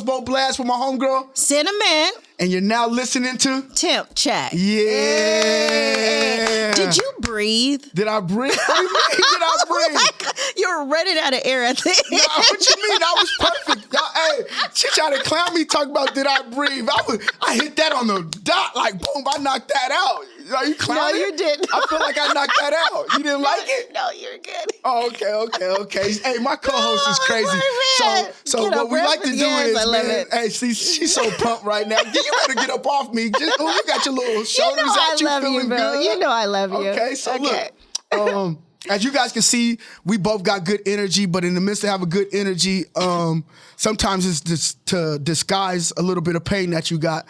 host, BoeBlast, with my homegirl, Cinnamon. And you're now listening to Temp Check. Yeah. Did you breathe? Did I breathe? What do you mean, did I breathe? You were running out of air at the end. No, what you mean? I was perfect. Hey, she tried to clown me, talking about did I breathe? I hit that on the dot, like boom, I knocked that out. Are you clowning? No, you didn't. I feel like I knocked that out. You didn't like it? No, you're good. Oh, okay. Hey, my co-host is crazy. So what we like to do is, man, hey, she's so pumped right now. You better get up off me. You got your little shoulders out. You feeling good? You know I love you. Okay, so look, as you guys can see, we both got good energy, but in the midst of having good energy, sometimes it's just to disguise a little bit of pain that you got.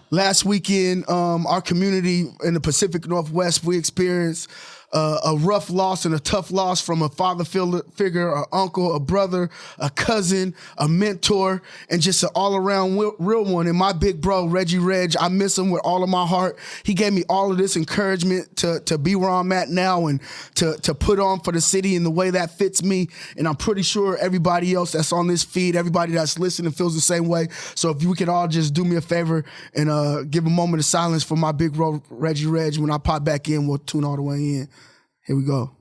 Last weekend, our community in the Pacific Northwest, we experienced a rough loss and a tough loss from a father figure, an uncle, a brother, a cousin, a mentor, and just an all-around real one. And my big bro, Reggie Reg, I miss him with all of my heart. He gave me all of this encouragement to be where I'm at now and to put on for the city in the way that fits me. And I'm pretty sure everybody else that's on this feed, everybody that's listening feels the same way. So if we could all just do me a favor and give a moment of silence for my big bro, Reggie Reg. When I pop back in, we'll tune all the way in. Here we go.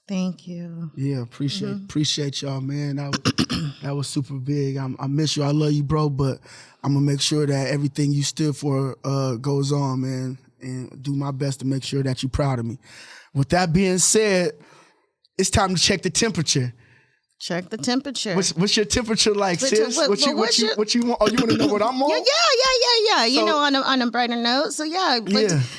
Thank you. Yeah, appreciate y'all, man. That was super big. I miss you. I love you, bro. But I'm gonna make sure that everything you stood for goes on, man, and do my best to make sure that you're proud of me. With that being said, it's time to check the temperature. Check the temperature. What's your temperature like, sis? What you want? Oh, you want to know what I'm on? Yeah. You know, on a brighter note. So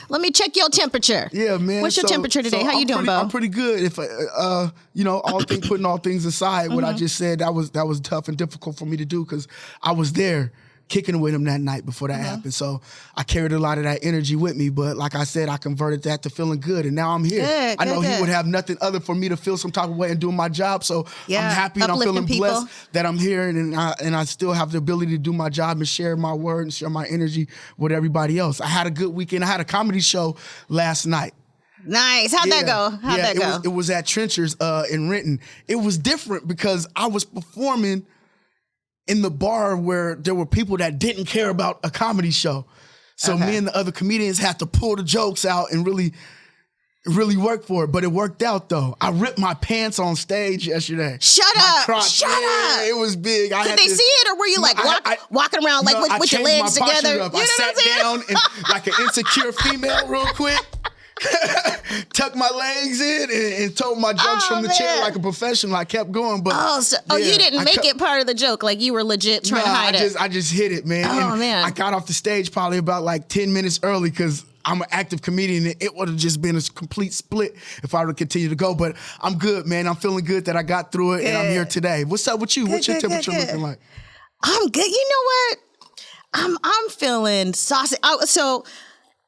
let me check your temperature. Yeah, man. What's your temperature today? How you doing, Bo? I'm pretty good. If putting all things aside, what I just said, that was tough and difficult for me to do because I was there kicking with him that night before that happened. So I carried a lot of that energy with me. But like I said, I converted that to feeling good. And now I'm here. I know he would have nothing other for me to feel some type of way and doing my job. So I'm happy and I'm feeling blessed that I'm here and I still have the ability to do my job and share my word and share my energy with everybody else. I had a good weekend. I had a comedy show last night. Nice. How'd that go? How'd that go? It was at Trencher's in Renton. It was different because I was performing in the bar where there were people that didn't care about a comedy show. So me and the other comedians had to pull the jokes out and really work for it. But it worked out, though. I ripped my pants on stage yesterday. Shut up. It was big. Could they see it, or were you walking around with your legs together? You know I sat down and like an insecure female real quick. Tucked my legs in and told my jokes from the chair like a professional. I kept going, but you didn't make it part of the joke, like you were legit trying to hide it. I just hit it, man. Man, I got off the stage probably about like 10 minutes early because I'm an active comedian. And it would have just been a complete split if I would continue to go. But I'm good, man. I'm feeling good that I got through it, and I'm here today. What's up with you? What's your temperature looking like? I'm good. You know what? I'm feeling saucy. So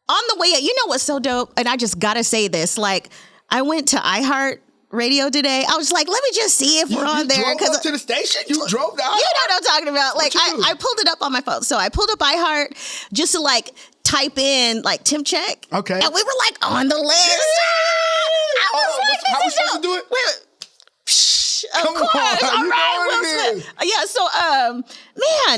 on the way, you know what's so dope? And I just gotta say this. Like, I went to iHeart Radio today. I was like, let me just see if we're on there. You drove up to the station? You drove down? You know what I'm talking about. Like, I pulled it up on my phone. So I pulled up iHeart just to like type in like Temp Check. Okay. And we were like on the list. Yeah. I was like, how we supposed to do it? Of course. All right, Will Smith. Yeah, so, man,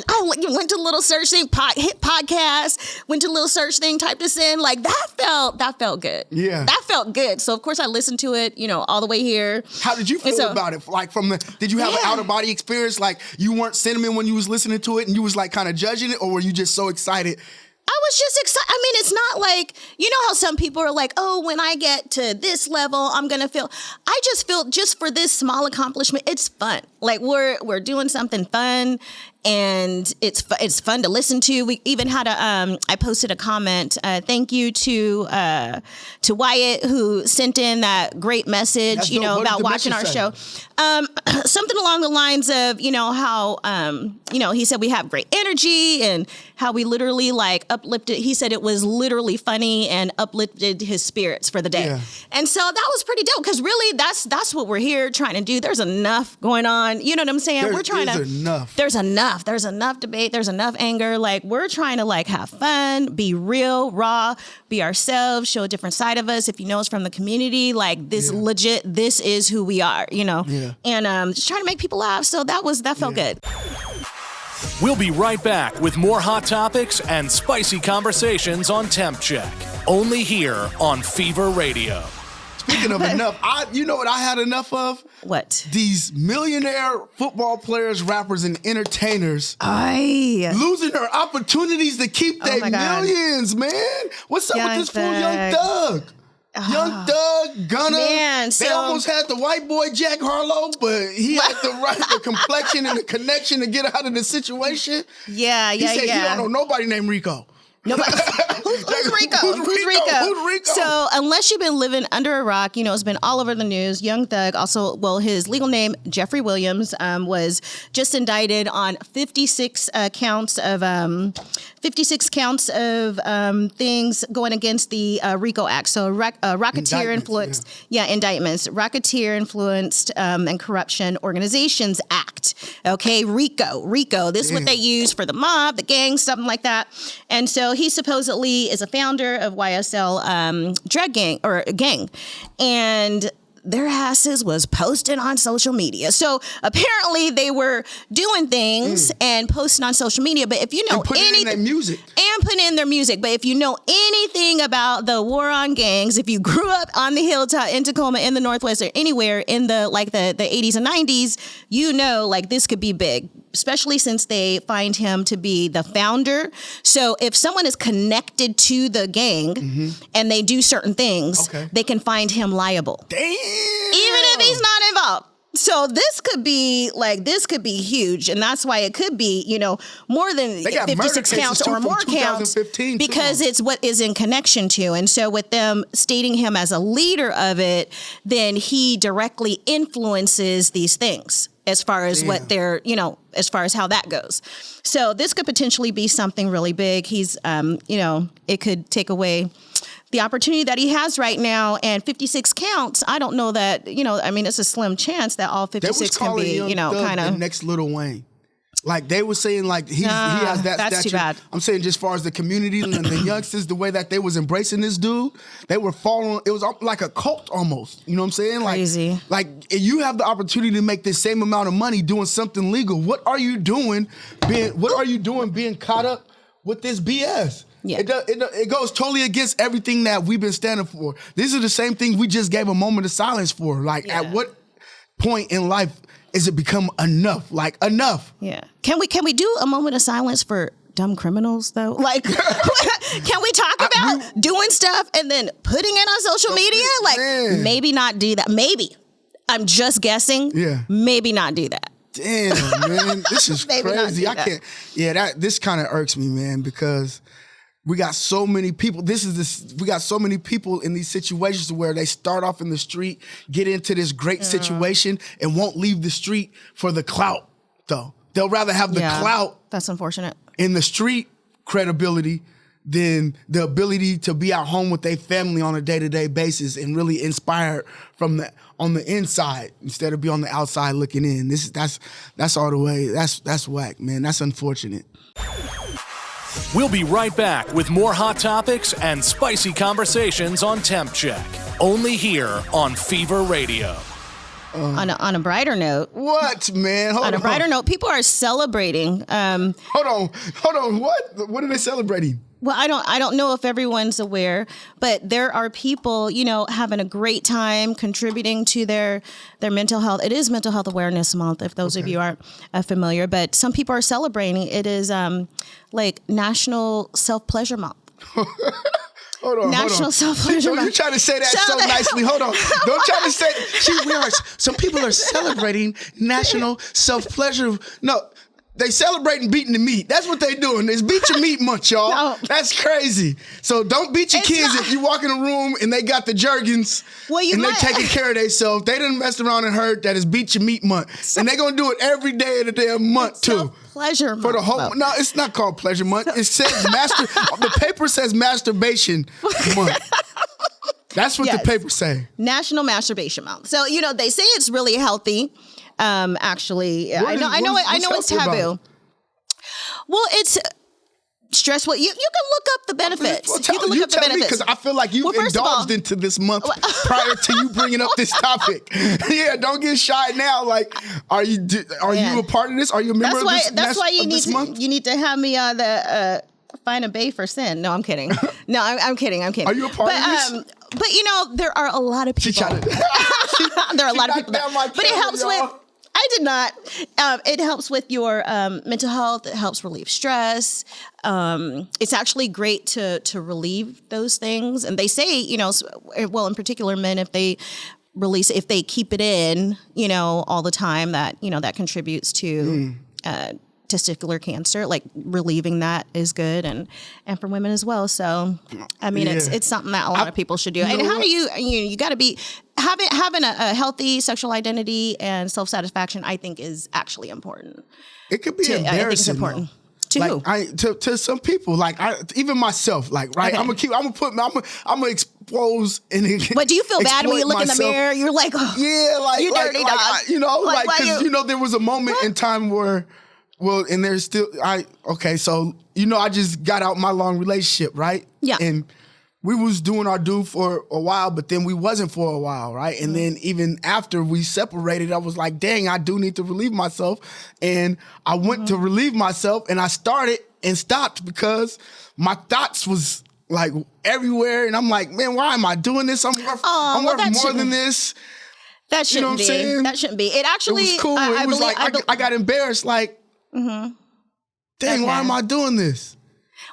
I went to the little search thing, hit podcast, went to the little search thing, typed this in. Like, that felt good. Yeah. That felt good. So, of course, I listened to it, all the way here. How did you feel about it? Like, did you have an out-of-body experience? Like, you weren't Cinnamon when you was listening to it and you was, like, kind of judging it? Or were you just so excited? I was just excited. I mean, it's not like, you know how some people are like, oh, when I get to this level, I'm going to feel. I just feel just for this small accomplishment, it's fun. Like we're doing something fun and it's fun to listen to. We even had I posted a comment. Thank you to Wyatt who sent in that great message, about watching our show. something along the lines of, how, he said we have great energy and how we literally like uplifted. He said it was literally funny and uplifted his spirits for the day. Yeah. And so that was pretty dope because really that's what we're here trying to do. There's enough going on. You know what I'm saying? There's enough. There's enough debate. There's enough anger. Like we're trying to like have fun, be real, raw, be ourselves, show a different side of us. If you know us from the community, like this legit, this is who we are, Yeah. And just trying to make people laugh. So that felt good. We'll be right back with more hot topics and spicy conversations on Temp Check. Only here on Fever Radio. Speaking of enough, you know what I had enough of? What? These millionaire football players, rappers, and entertainers losing their opportunities to keep their millions, man. What's up with this fool, Young Thug? Young Thug, Gunna, they almost had the white boy Jack Harlow, but he had the complexion and the connection to get out of the situation. He said he don't know nobody named Rico. Nobody. Who's Rico? Who's Rico? So unless you've been living under a rock, it's been all over the news. Young Thug, also, his legal name, Jeffrey Williams, was just indicted on 56 counts of things going against the RICO Act. So racketeer influenced, indictments, racketeer influenced and corruption organizations Act. Okay, RICO. This is what they use for the mob, the gang, something like that. And so he supposedly is a founder of YSL drug gang, and their asses was posting on social media. So apparently they were doing things and posting on social media. But if you know anything, in their music. And putting in their music. But if you know anything about the war on gangs, if you grew up on the hilltop in Tacoma, in the Northwest, or anywhere in the 80s and 90s, this could be big. Especially since they find him to be the founder. So if someone is connected to the gang and they do certain things, they can find him liable. Damn. Even if he's not involved. So this could be huge. And that's why it could be, more than 56 counts or more counts because it's what is in connection to. And so with them stating him as a leader of it, then he directly influences these things. As far as what they're, as far as how that goes. So this could potentially be something really big. He's, it could take away the opportunity that he has right now. And 56 counts, I don't know that, it's a slim chance that all 56 can be, kind of. The next Lil Wayne. Like they were saying, like he has that that's stature. Too bad. I'm saying just as far as the community and the youngsters, the way that they was embracing this dude, they were following. It was like a cult almost. You know what I'm saying? Crazy. Like you have the opportunity to make the same amount of money doing something legal. What are you doing? Being caught up with this BS? Yeah. It goes totally against everything that we've been standing for. These are the same things we just gave a moment of silence for. Like at what point in life is it become enough? Like enough. Yeah. Can we do a moment of silence for dumb criminals though? Like, can we talk about doing stuff and then putting it on social media? Like maybe not do that. Maybe. I'm just guessing. Yeah. Maybe not do that. Damn, man. This is crazy. I can't. Yeah, this kind of irks me, man, because we got so many people. We got so many people in these situations where they start off in the street, get into this great situation, and won't leave the street for the clout, though. They'll rather have the clout. That's unfortunate. In the street credibility than the ability to be at home with their family on a day-to-day basis and really inspired on the inside instead of be on the outside looking in. That's all the way. That's whack, man. That's unfortunate. We'll be right back with more hot topics and spicy conversations on Temp Check. Only here on Fever Radio. On a brighter note. What, man? Hold on. On a brighter note, people are celebrating. Hold on. What are they celebrating? Well, I don't know if everyone's aware, but there are people, having a great time contributing to their mental health. It is Mental Health Awareness Month, if those of you aren't familiar, but some people are celebrating. It is like National Self-Pleasure Month. National Self-Pleasure Month. You're trying to say that so nicely. Hold on. Don't try to say, some people are celebrating National Self-Pleasure. No. they celebrating beating the meat. That's what they doing. It's beat your meat month, y'all. No. That's crazy. So don't beat your It's kids not. if you walk in a room and they got the Jergens and they taking care of themselves. They done messed around and heard that it's beat your meat month. And they gonna do it every day of the damn month too. Pleasure For the month, whole though. no, it's not called pleasure month. It says the paper says masturbation month. That's what Yes. the paper say. National Masturbation Month. So, they say it's really healthy. Actually, I know it's healthy about taboo. it? Well, it's stressful. You can look up the benefits. Well, you can look up the tell me, benefits. because I feel like you Well, first of all- indulged into this month prior to you bringing up this topic. Yeah, don't get shy now. Like, are you a part of this? Are you a member That's why you month? need to have me on the find a bae for sin. No, I'm kidding. No, I'm kidding. Are you a part of this? But there are a lot of people. There are a lot of people. But it helps with. I did not. It helps with your mental health. It helps relieve stress. It's actually great to relieve those things. And they say, well, in particular, men, if they keep it in, all the time, that contributes to testicular cancer. Like relieving that is good, and for women as well. So, I mean, it's something that a lot of people should do. And how do you got to be having a healthy sexual identity and self-satisfaction, I think, is actually important. It could be embarrassing. I think it's important. Though. To who? To some people, like even myself, like right. Okay. I'm gonna expose and. But do you feel bad when you look myself. in the mirror? You're like, oh, yeah, like you dirty dog. because there was a moment in time where. Well, and there's still, I just got out my long relationship, right? Yeah. And we was doing our due for a while, but then we wasn't for a while, right? And then even after we separated, I was like, dang, I do need to relieve myself. And I went to relieve myself, and I started and stopped because my thoughts was like everywhere. And I'm like, man, why am I doing this? I'm worth more than this. That shouldn't You know what I'm be. saying? That shouldn't be. It actually, it was cool. I got embarrassed, like, dang, why am I doing this?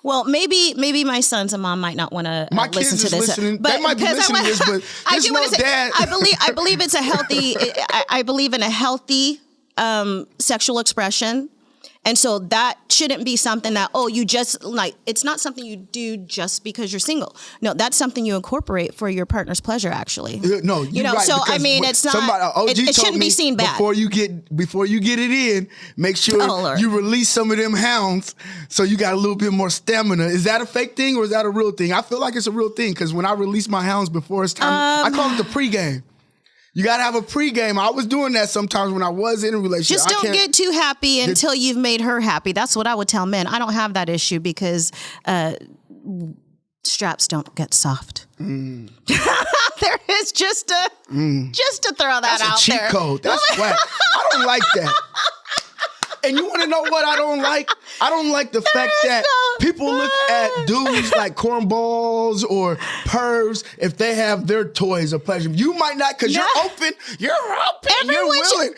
Well, maybe my sons and mom might not want to listen to this. Listening. They might be listening to this, but I do want to say, Dad. I believe it's a healthy. I believe in a healthy sexual expression. And so that shouldn't be something that, you just like, it's not something you do just because you're single. No, that's something you incorporate for your partner's pleasure, actually. No, you know, right, so I mean, it's not, it shouldn't be seen bad. Before you get it in, make sure you release some of them hounds so you got a little bit more stamina. Is that a fake thing or is that a real thing? I feel like it's a real thing because when I release my hounds before it's time, I call it the pregame. You got to have a pregame. I was doing that sometimes when I was in a relationship. Just don't get too happy until you've made her happy. That's what I would tell men. I don't have that issue because straps don't get soft. There is just to throw that out there. That's a cheat code. That's whack. I don't like that. And you want to know what I don't like? I don't like the fact that people look at dudes like cornballs or pervs if they have their toys of pleasure. You might not because you're open, you're willing.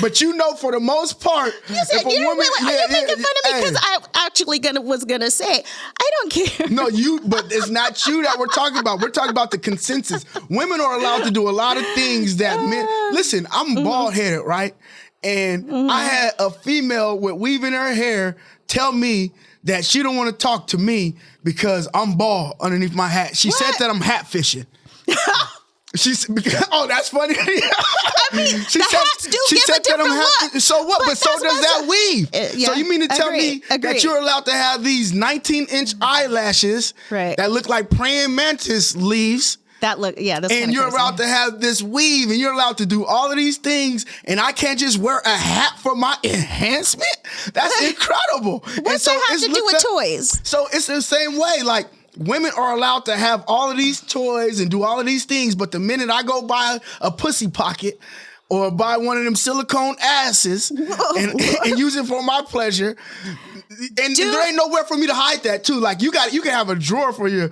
But for the most part, you said if a woman, you're making fun of me because I actually was gonna say I don't care. No, but it's not you that we're talking about. We're talking about the consensus. Women are allowed to do a lot of things that men. Listen, I'm bald headed, right? And I had a female with weave in her hair tell me that she don't want to talk to me because I'm bald underneath my hat. She said that I'm hat fishing. That's funny. I mean, hats do give a different look. So what? But so does that weave. Yeah, so you mean to tell me that you're allowed to have these 19-inch eyelashes that look like praying mantis leaves? That's and you're allowed to have this weave, and you're allowed to do all of these things, and I can't just wear a hat for my enhancement? That's incredible. What's that have to do with toys? So it's the same way. Like, women are allowed to have all of these toys and do all of these things, but the minute I go buy a pussy pocket or buy one of them silicone asses and use it for my pleasure, and there ain't nowhere for me to hide that too. Like you can have a drawer for your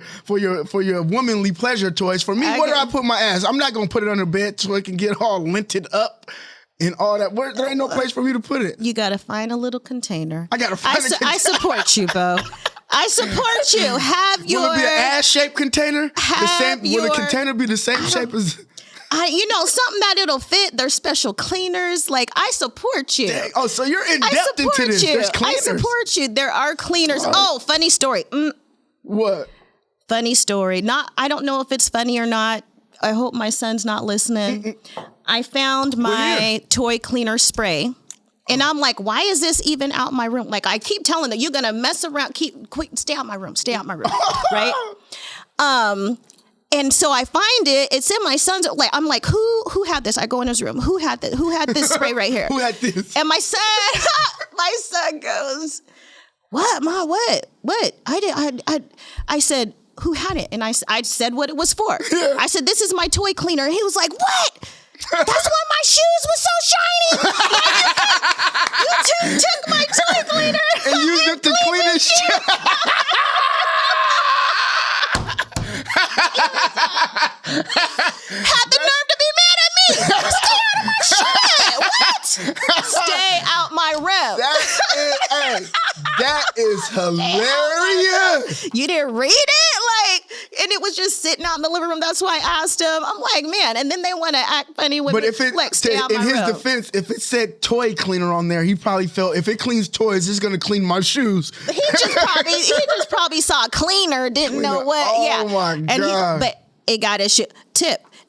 womanly pleasure toys. For me, where do I put my ass? I'm not gonna put it under bed so it can get all linted up and all that. There ain't no place for me to put it. You gotta find a little container. I gotta find a container. I support you, Bo. I support you. Will it be an ass-shaped container? Will the container be the same shape as? Something that it'll fit. There's special cleaners. Like, I support you. Dang. Oh, so you're in depth into this. There's cleaners. I support you. There are cleaners. Oh, funny story. What? Funny story. I don't know if it's funny or not. I hope my son's not listening. I found my toy cleaner spray. And I'm like, why is this even out my room? Like, I keep telling them, you're going to mess around. Stay out my room. Right? And so I find it. It's in my son's. Like, I'm like, who had this? I go in his room. Who had this? Who had this spray right here? Who had this? And my son goes, what, Ma? What? I said, who had it? And I said what it was for. Yeah. I said, this is my toy cleaner. He was like, what? That's why my shoes were so shiny. You took my toy cleaner and used it to clean his shit. Had the nerve to be mad at me. Stay out of my shit. What? Stay out my room. That is hilarious. You didn't read it? And it was just sitting out in the living room. That's why I asked him. I'm like, man. And then they want to act funny with me. But if it, stay out in my his room. defense, if it said toy cleaner on there, he probably felt if it cleans toys, it's gonna clean my shoes. He just probably saw a cleaner, didn't know what. Oh my God. But it got his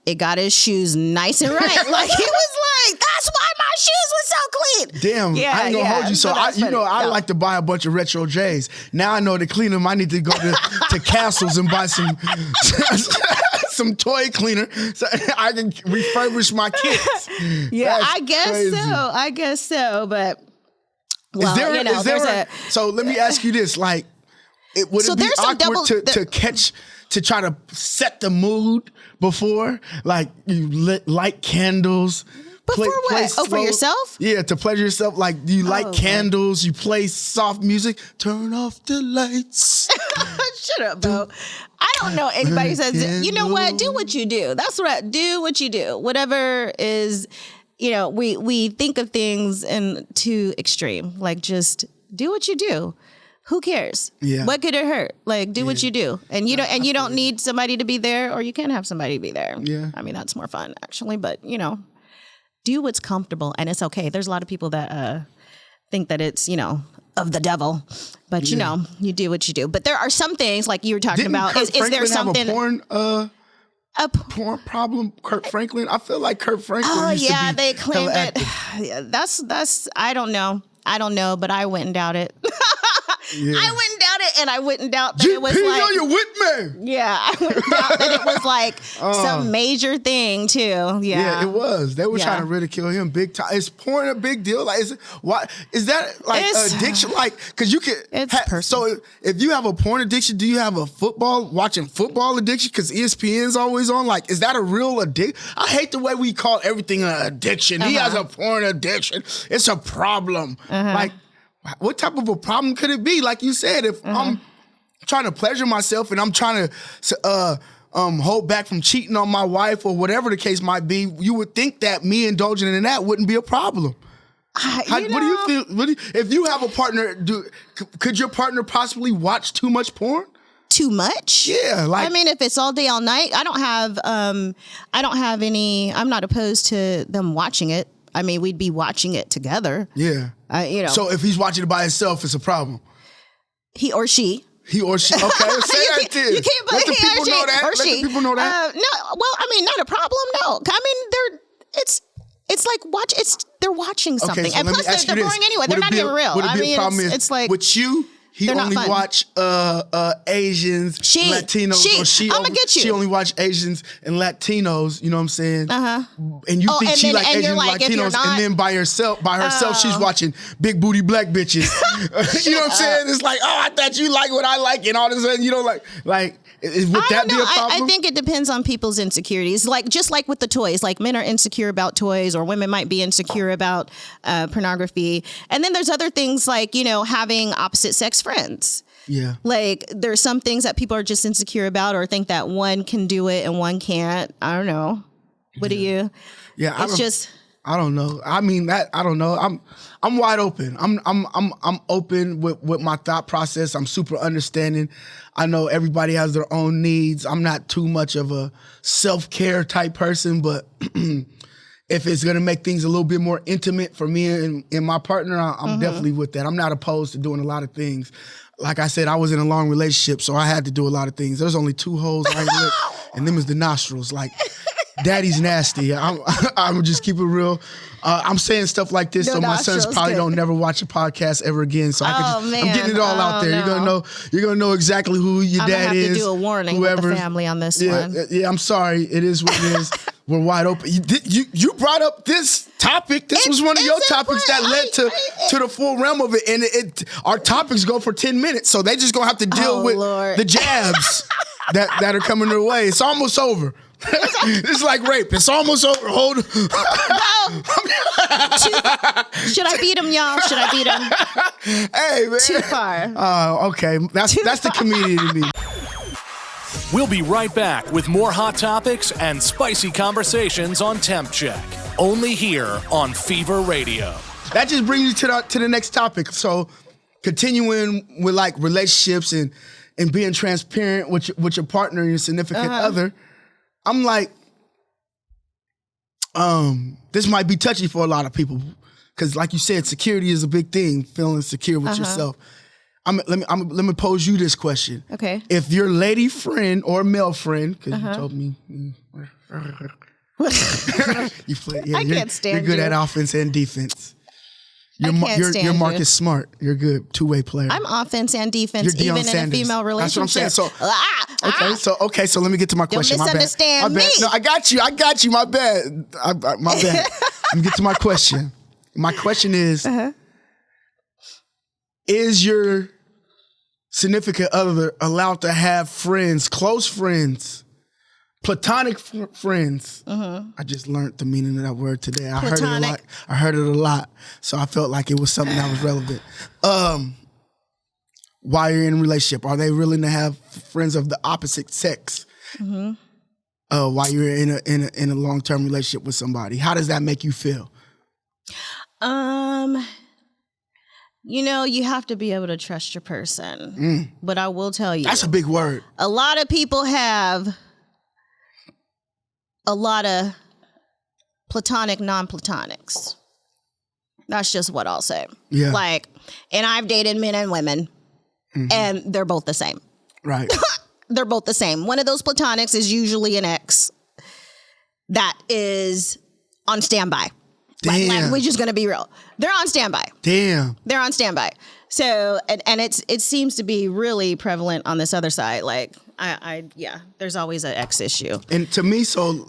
it got his shoes nice and right. Like, he was like, that's why my shoes were so clean. Damn, I ain't gonna hold you. So I like to buy a bunch of retro J's. Now I know to clean them, I need to go to Castles and buy some toy cleaner so I can refurbish my kits. Yeah, That's I guess so. But so let me ask you this: would it be awkward to try to set the mood before, like you light candles? Before what? For yourself? Yeah, to pleasure yourself. Like, do you light candles? You play soft music? Turn off the lights. Shut up, Bo. I don't know anybody who says, you know what? Do what you do. That's what do what you do. Whatever is, we think of things in too extreme. Like, just do what you do. Who cares? Yeah. What could it hurt? Like, do what you do. And you don't need somebody to be there, or you can have somebody be there. Yeah. I mean, that's more fun, actually. But, do what's comfortable, and it's okay. There's a lot of people that think that it's, of the devil, but you do what you do. But there are some things like you were talking about. Is there something? Have a porn problem, Kurt Franklin? I feel like Kurt Franklin. used to be they claim that. That's. I don't know, but I wouldn't doubt it. Yeah. I wouldn't doubt it, and I wouldn't doubt that it was like. You're with me. Yeah, I wouldn't doubt that it was like some major thing too. Yeah, yeah, it was. They were trying to ridicule him big time. Is porn a big deal? Like, is that like addiction? Like, because you can. It's personal. So if you have a porn addiction, do you have a watching football addiction? Because ESPN's always on. Like, is that a real addiction? I hate the way we call everything an addiction. He has a porn addiction. It's a problem. Like, what type of a problem could it be? Like you said, if I'm trying to pleasure myself and I'm trying to hold back from cheating on my wife or whatever the case might be, you would think that me indulging in that wouldn't be a problem. What do you feel? If you have a partner, could your partner possibly watch too much porn? Too much? Yeah, I mean, if it's all day, all night, I don't have any. I'm not opposed to them watching it. I mean, we'd be watching it together. Yeah. So if he's watching it by himself, it's a problem. He or she. Okay, say that too. You can't let the people know that. Or she. Let the people know that. No, well, I mean, not a problem. No, I mean, it's like they're watching something, Okay, so and plus they're boring anyway. They're not even real. Would it be a problem it's like with you? He only watch Asians, Latinos, or she only watch Asians and Latinos, you know what I'm saying? And you think she like Asians and Latinos, and then by herself she's watching big booty black bitches. You know what I'm saying? It's like, I thought you like what I like, and all of a sudden you don't like would that be a problem? I think it depends on people's insecurities. Like, just like with the toys, like men are insecure about toys, or women might be insecure about pornography. And then there's other things like, having opposite sex friends. Yeah. Like, there's some things that people are just insecure about, or think that one can do it and one can't. I don't know. What do you? Yeah. I don't know. I mean that. I don't know. I'm wide open. I'm open with my thought process. I'm super understanding. I know everybody has their own needs. I'm not too much of a self-care type person, but if it's gonna make things a little bit more intimate for me and my partner, I'm definitely with that. I'm not opposed to doing a lot of things. Like I said, I was in a long relationship, so I had to do a lot of things. There's only 2 holes I ain't lit, and them is the nostrils. Like, daddy's nasty. I'm just keep it real. I'm saying stuff like this, so my sons probably don't never watch a podcast ever again. So I'm getting it all out there. No. You're gonna know exactly who your dad is. I'm gonna have to do a warning with the family on this one. Yeah, I'm sorry. It is what it is. We're wide open. You brought up this topic. This was one of your topics that led to the full realm of it. And our topics go for 10 minutes, so they just gonna have to deal with the jabs that are coming their way. It's almost over. It's like rape. It's almost over. Hold. Should I beat him, y'all? Should I beat him? Hey, man. Too far. Okay. That's the comedian in me. We'll be right back with more hot topics and spicy conversations on Temp Check. Only here on Fever Radio. That just brings you to the next topic. So, continuing with like relationships and being transparent with your partner and your significant other. I'm like, this might be touchy for a lot of people because, like you said, security is a big thing. Feeling secure with yourself. Let me pose you this question. Okay. If your lady friend or male friend, because you told me, you play. Yeah, I can't stand you're good you. at offense and defense. Your Marcus Smart. You're good two-way player. I'm offense and defense, even in a female relationship. That's what I'm saying. Okay, so let me get to my question. Don't misunderstand me. No, I got you. My bad. My bad. Let me get to my question. My question is, is your significant other allowed to have friends, close friends, platonic friends? I just learned the meaning of that word today. I heard it a lot. So I felt like it was something that was relevant. While you're in a relationship, are they willing to have friends of the opposite sex? While you're in a long-term relationship with somebody, how does that make you feel? You have to be able to trust your person. But I will tell you, that's a big word. A lot of people have a lot of platonic, non-platonics. That's just what I'll say. Yeah. And I've dated men and women, and they're both the same. Right. They're both the same. One of those platonics is usually an ex that is on standby. Damn. We're just gonna be real. They're on standby. Damn. They're on standby. So, and it seems to be really prevalent on this other side. There's always an ex issue. And to me, so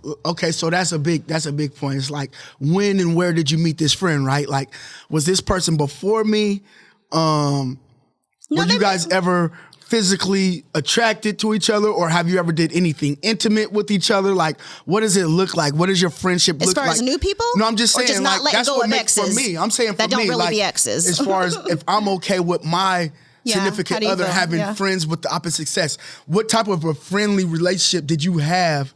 that's a big point. It's like, when and where did you meet this friend, right? Like, was this person before me? Were you guys ever physically attracted to each other, or have you ever did anything intimate with each other? Like, what does it look like? What does your friendship look like? As far as new people? No, I'm just saying, just not letting that's go what of makes exes for me. I'm saying for that don't me, really be exes. As far as if I'm okay with my significant other feel? having friends with the opposite sex, what type of a friendly relationship did you have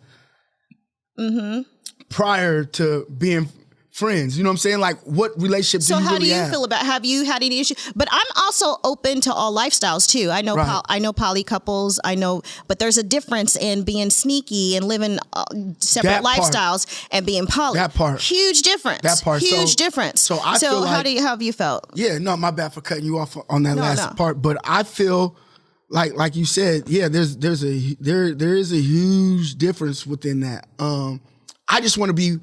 prior to being friends? You know what I'm saying? Like, what relationship do you really have? So how do you feel about, have you had any issue? But I'm also open to all lifestyles too. I know I know poly couples, but there's a difference in being sneaky and living separate lifestyles and being poly. That part. Huge difference. That part. Huge difference. So I feel how have you felt? Yeah, no, my bad for cutting you off on that last part, but I feel like you said, yeah, there is a huge difference within that. I just want to be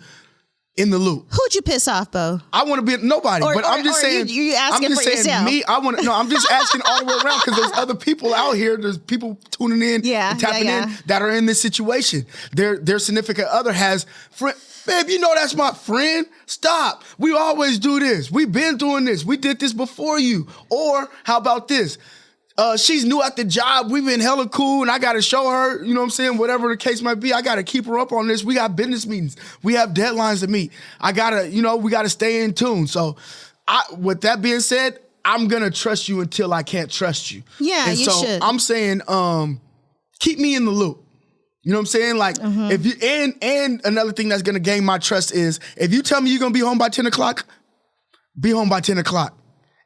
in the loop. Who'd you piss off, Bo? I want to be nobody, but I'm just saying. You asking for yourself? Me, I'm just asking all the way around because there's other people out here. There's people tuning in, and tapping in that are in this situation. Their significant other has friend. Babe, you know that's my friend. Stop. We always do this. We've been doing this. We did this before you. Or how about this? She's new at the job. We've been hella cool, and I got to show her, you know what I'm saying, whatever the case might be. I got to keep her up on this. We got business meetings. We have deadlines to meet. I got to, we got to stay in tune. So with that being said, I'm going to trust you until I can't trust you. Yeah, and you so should. I'm saying keep me in the loop. You know what I'm saying? Like, if you, and another thing that's gonna gain my trust is, if you tell me you're gonna be home by 10 o'clock, be home by 10 o'clock.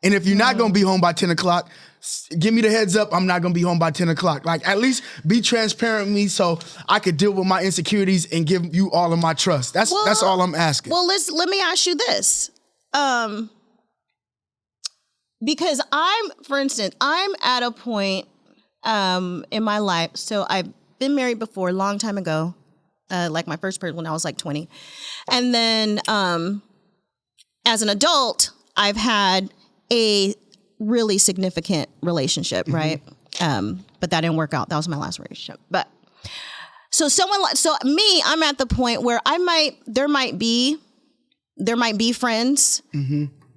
And if you're not gonna be home by 10 o'clock, give me the heads up, I'm not gonna be home by 10 o'clock. Like, at least be transparent with me so I could deal with my insecurities and give you all of my trust. That's all I'm asking. Well, let me ask you this. Because for instance, I'm at a point in my life, so I've been married before a long time ago, like my first person when I was like 20. And then as an adult, I've had a really significant relationship, right? But that didn't work out. That was my last relationship. But so me, I'm at the point where there might be friends,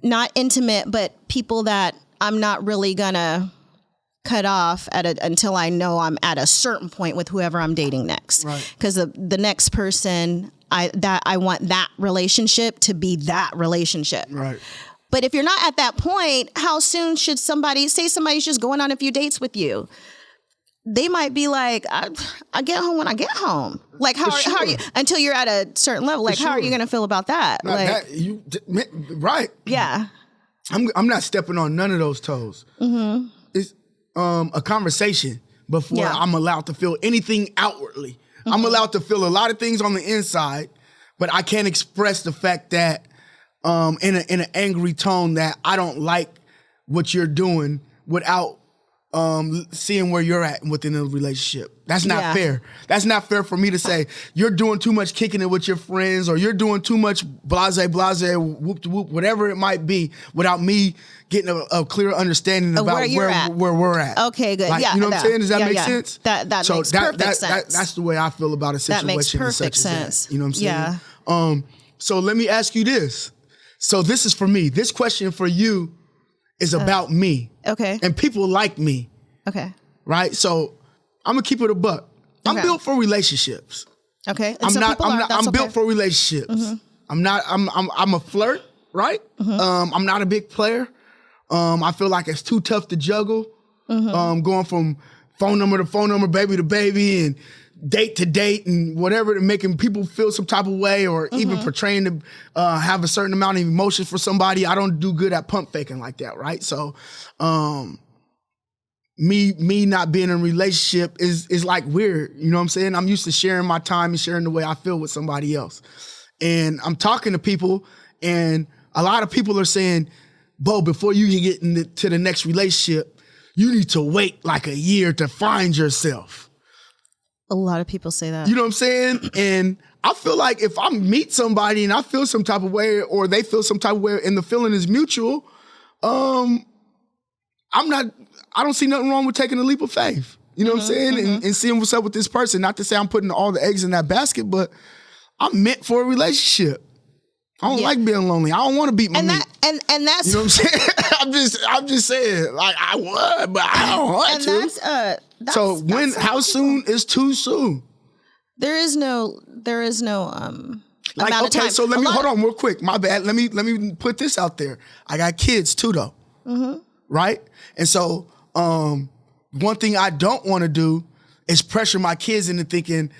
not intimate, but people that I'm not really gonna cut off until I know I'm at a certain point with whoever I'm dating next. Right. Because the next person, I want that relationship to be that relationship. Right. But if you're not at that point, how soon should somebody's just going on a few dates with you? They might be like, I get home when I get home. Like, how are you, until you're at a certain level, like, how are you going to feel about that? Now, like, right. Yeah. I'm not stepping on none of those toes. It's a conversation before I'm allowed to feel anything outwardly. I'm allowed to feel a lot of things on the inside, but I can't express the fact that in an angry tone that I don't like what you're doing without seeing where you're at within a relationship. That's not fair. That's not fair for me to say, you're doing too much kicking it with your friends, or you're doing too much blase, whoop to whoop, whatever it might be, without me getting a clear understanding about where we're at. Okay, good. Like, you know what I'm saying? Does that make sense? That makes perfect sense. That's the way I feel about a situation. That makes perfect sense. You know what I'm saying? Yeah. So let me ask you this. So this is for me. This question for you is about me. Okay. And people like me. Okay. Right? So I'm gonna keep it a buck. I'm built for relationships. Okay. And I'm built for relationships. I'm a flirt, right? I'm not a big player. I feel like it's too tough to juggle. Going from phone number to phone number, baby to baby, and date to date, and whatever, making people feel some type of way, or even portraying to have a certain amount of emotions for somebody. I don't do good at pump faking like that, right? So me not being in a relationship is like weird. You know what I'm saying? I'm used to sharing my time and sharing the way I feel with somebody else. And I'm talking to people, and a lot of people are saying, Bo, before you can get into the next relationship, you need to wait like a year to find yourself. A lot of people say that. You know what I'm saying? And I feel like if I meet somebody and I feel some type of way, or they feel some type of way, and the feeling is mutual, I don't see nothing wrong with taking a leap of faith. You know what I'm saying? And seeing what's up with this person. Not to say I'm putting all the eggs in that basket, but I'm meant for a relationship. I don't like being lonely. I don't want to beat my meat. And that's, you know what I'm saying? I'm just saying, like, I would, but I don't want to. So how soon is too soon? There is no amount of time. So let me hold on real quick. My bad. Let me put this out there. I got kids too, though. Right? And so one thing I don't want to do is pressure my kids into thinking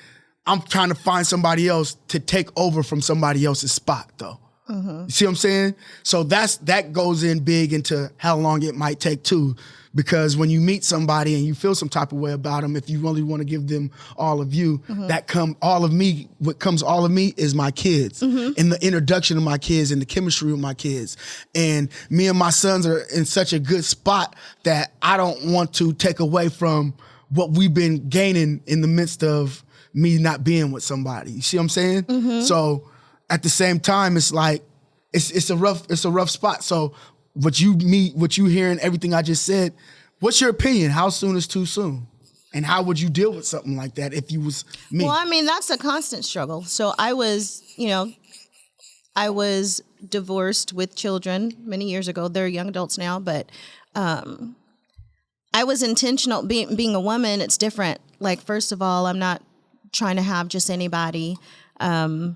I'm trying to find somebody else to take over from somebody else's spot, though. You see what I'm saying? So that goes in big into how long it might take too, because when you meet somebody and you feel some type of way about them, if you really want to give them all of you, what comes all of me is my kids, and the introduction of my kids and the chemistry with my kids. And me and my sons are in such a good spot that I don't want to take away from what we've been gaining in the midst of me not being with somebody. You see what I'm saying? So at the same time, it's like it's a rough spot. So what you hearing everything I just said, what's your opinion? How soon is too soon? And how would you deal with something like that if you was me? Well, I mean, that's a constant struggle. So I was divorced with children many years ago. They're young adults now, but I was intentional. Being a woman, it's different. Like, first of all, I'm not trying to have just anybody in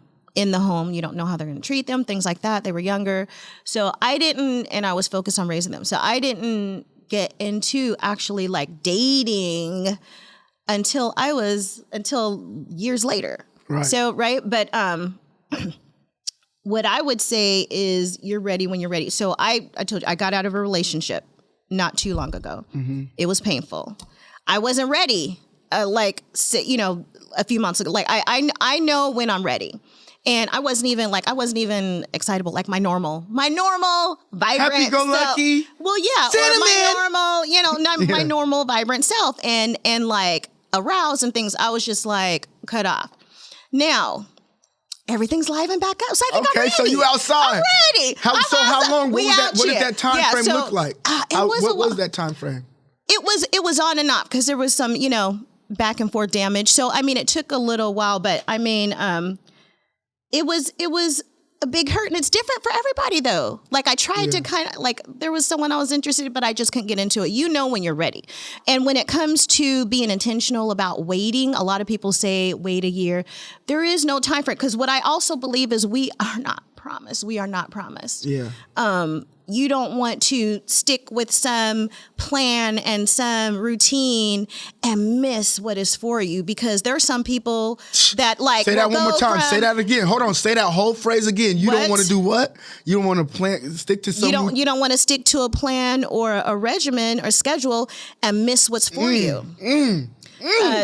the home. You don't know how they're going to treat them, things like that. They were younger. So I didn't, and I was focused on raising them. So I didn't get into actually like dating until years later. Right. So, right. But, what I would say is you're ready when you're ready. So I told you, I got out of a relationship not too long ago. Mm-hmm. It was painful. I wasn't ready. A few months ago, like I know when I'm ready. And I wasn't even excitable, like my normal vibrant happy-go-lucky. Well, yeah, Cinnamon. or my normal, my normal vibrant self, and like aroused and things. I was just like cut off. Now everything's live and back up. So I think I'm ready. So you outside? I'm ready. How long? What did that time frame look like? What was that time frame? It was on and off because there was some back and forth damage. So I mean, it took a little while, but I mean, it was a big hurt, and it's different for everybody though. Like I tried to kind of like there was someone I was interested in, but I just couldn't get into it. When you're ready. And when it comes to being intentional about waiting, a lot of people say wait a year. There is no time for it because what I also believe is we are not promised. We are not promised. Yeah. You don't want to stick with some plan and some routine and miss what is for you because there are some people that like. Say that one more time. Say that again. Hold on. Say that whole phrase again. You don't want to do what? You don't want to stick to something. You don't want to stick to a plan or a regimen or schedule and miss what's for you.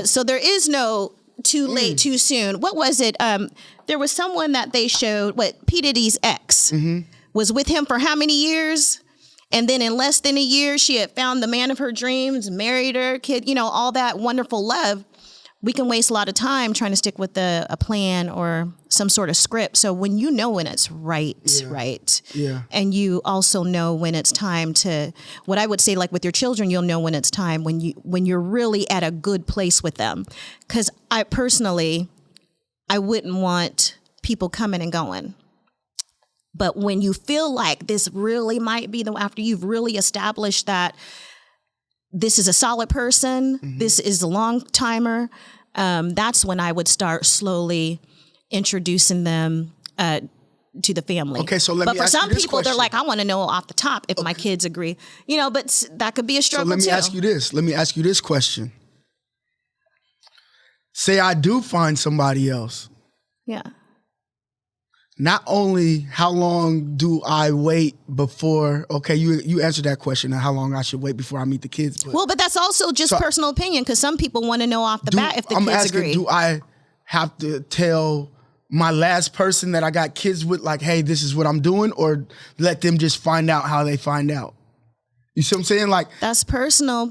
So there is no too late, too soon. What was it? There was someone that they showed, P. Diddy's ex was with him for how many years? And then in less than a year, she had found the man of her dreams, married her, kid, all that wonderful love. We can waste a lot of time trying to stick with a plan or some sort of script. So when when it's right, right. Yeah. And you also know when it's time to, what I would say, like with your children, you'll know when it's time when you're really at a good place with them. Because I wouldn't want people coming and going. But when you feel like this really might be after you've really established that this is a solid person, this is a long timer, that's when I would start slowly introducing them to the family. Okay, so let me ask you this question. But for some people, they're like, I want to know off the top if my kids agree. But that could be a struggle too. So let me ask you this question. Say I do find somebody else. Yeah. Not only how long do I wait before, okay, you answered that question, how long I should wait before I meet the kids. But that's also just personal opinion because some people want to know off the bat if the kids agree. Do I have to tell my last person that I got kids with, like, hey, this is what I'm doing, or let them just find out how they find out? You see what I'm saying? Like That's personal.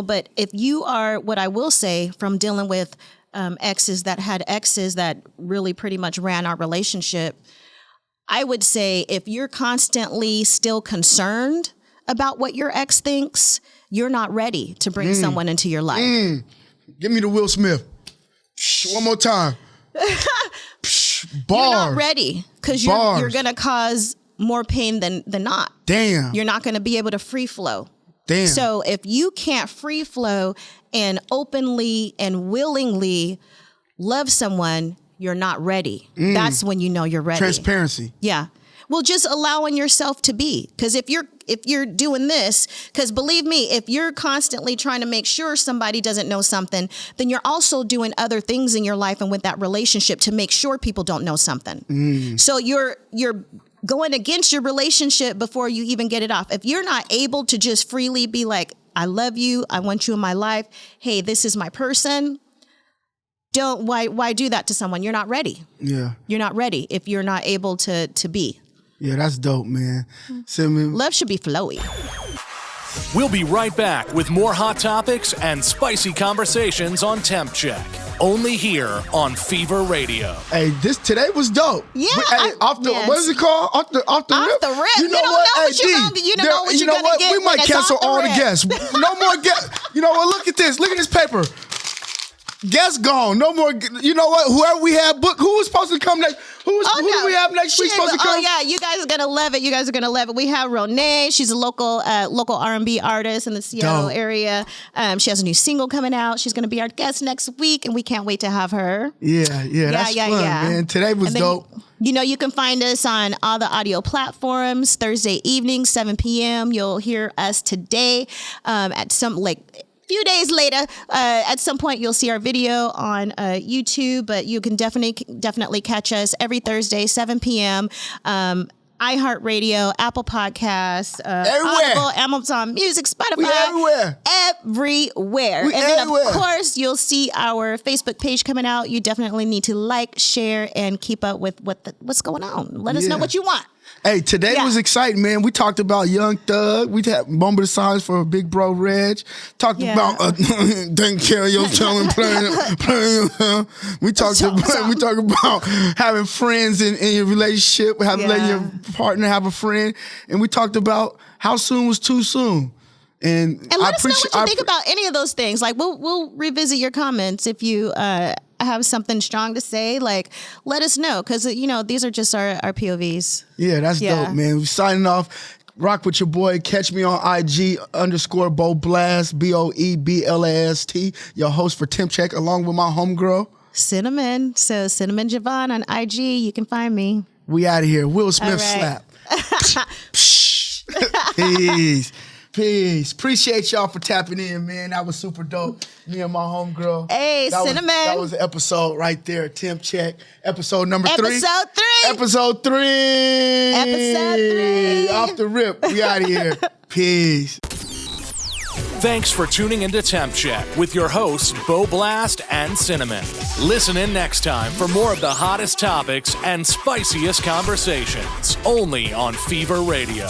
But if you are, what I will say from dealing with exes that really pretty much ran our relationship, I would say if you're constantly still concerned about what your ex thinks, you're not ready to bring someone into your life. Give me the Will Smith. One more time. Bars. You're not ready because you're going to cause more pain than not. Damn. You're not going to be able to free flow. Damn. So if you can't free flow and openly and willingly love someone, you're not ready. That's when you know you're ready. Transparency. Yeah. Well, just allowing yourself to be. Because if you're doing this, because believe me, if you're constantly trying to make sure somebody doesn't know something, then you're also doing other things in your life and with that relationship to make sure people don't know something. So you're going against your relationship before you even get it off. If you're not able to just freely be like, I love you, I want you in my life, hey, this is my person, why do that to someone? You're not ready. Yeah. You're not ready if you're not able to be. Yeah, that's dope, man. Love should be flowy. We'll be right back with more hot topics and spicy conversations on Temp Check. Only here on Fever Radio. Hey, today was dope. Yeah. What is it called? Off the rip. You don't know what you're gonna get. We might cancel all the guests. No more guests. You know what? Look at this. Look at this paper. Guests gone. No more. You know what? Whoever we have booked, who was supposed to come next? Who do we have next week supposed to come? Oh yeah, you guys are gonna love it. We have Renee. She's a local R&B artist in the Seattle area. She has a new single coming out. She's gonna be our guest next week, and we can't wait to have her. Yeah. That's fun, man. Today was dope. You can find us on all the audio platforms. Thursday evening, 7 p.m. You'll hear us today at some few days later, at some point, you'll see our video on YouTube, but you can definitely catch us every Thursday, 7 p.m. iHeartRadio, Apple Podcasts, Audible, Amazon Music, Spotify. We everywhere. Everywhere. We and then, everywhere. of course, you'll see our Facebook page coming out. You definitely need to like, share, and keep up with what's going on. Let us know what you want. Hey, today was exciting, man. We talked about Young Thug. We had moment of silence for Big Bro Reg. Talked about taking care of yourself and playing. We talked about having friends in your relationship, letting your partner have a friend, and we talked about how soon was too soon. And let us know what you think about any of those things. Like we'll revisit your comments if you have something strong to say. Like let us know because these are just our POVs. Yeah, that's dope, man. We signing off. Rock with your boy. Catch me on IG _BoeBlast BoeBlast. Your host for Temp Check, along with my homegirl Cinnamon. So Cinnamon Javon on IG. You can find me. We out of here. Will Smith slap. Peace. Peace. Appreciate y'all for tapping in, man. That was super dope. Me and my homegirl. Hey, Cinnamon. That was the episode right there. Temp Check. Episode number 3. Episode 3. Off the rip. We out of here. Peace. Thanks for tuning into Temp Check with your hosts, BoeBlast and Cinnamon. Listen in next time for more of the hottest topics and spiciest conversations, only on Fever Radio.